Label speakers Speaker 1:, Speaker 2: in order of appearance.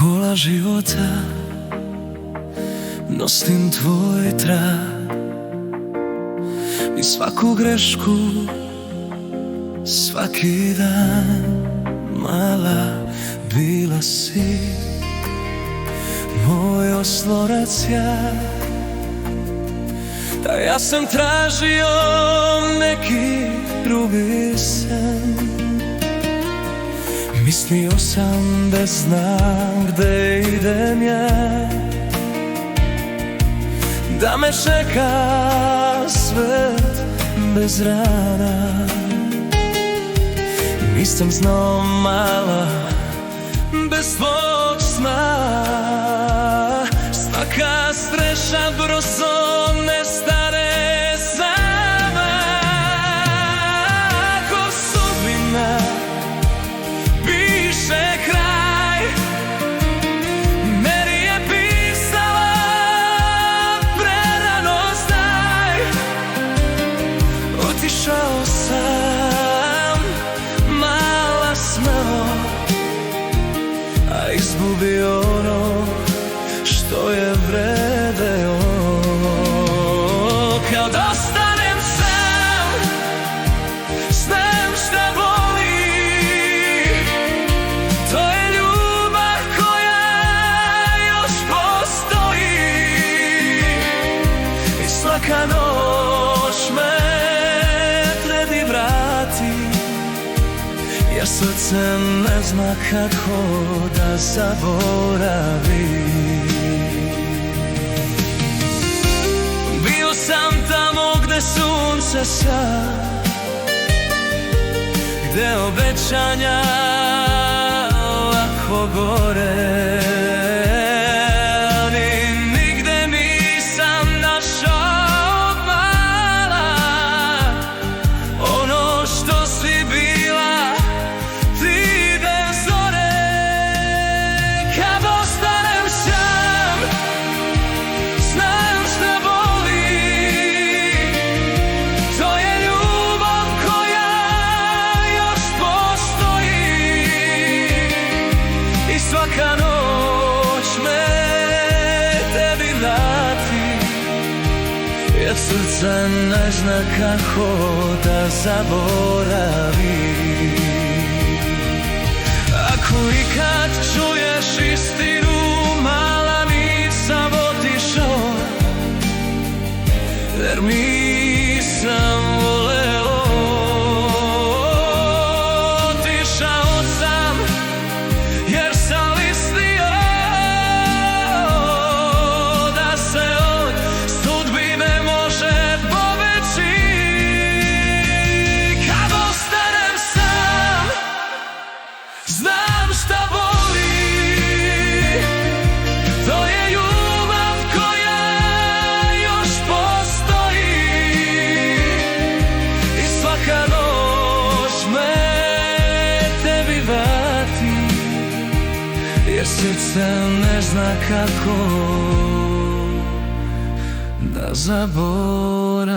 Speaker 1: Pola života nosim tvoj trag i svaku grešku, svaki dan. Mala bila si moj oslonac ja, da ja sam tražio neki drugi sen. Mislio sam da znam gde idem ja, da me čeka svet bez rana. Nisam znao mala bez tvog sna, svaka sreća brzo nestane sama. Ko sudbina piše kraj, meni je pisala prerano znaj. Otišao sam, mala smelo, a izgubio ono što je vredeo. Kad ostanem sam, znam šta boli, to je ljubav koja još postoji. I svaka noć me tredi vrati, jer srce ne zna kako da zaboravi. Bio sam tamo gde sunce sja, gde obećanja lako gore. Nigde nisam našao mala ono što si bila ti bez zore. Kad ostanem sam, znam šta boli, to je ljubav koja još postoji. I svaka noć me tebi vrati, jer srce ne zna kako da zaboravi. Ako ikad čuješ istinu, mala, nisam otišao, jer nisam voleo. Otišao sam jer sam mislio da se od sudbine može pobeći. Kad ostanem sam, znam šta boli, to je ljubav koja još postoji. I svaka noć me tebi vrati, jer srce ne zna kako da zaboravi.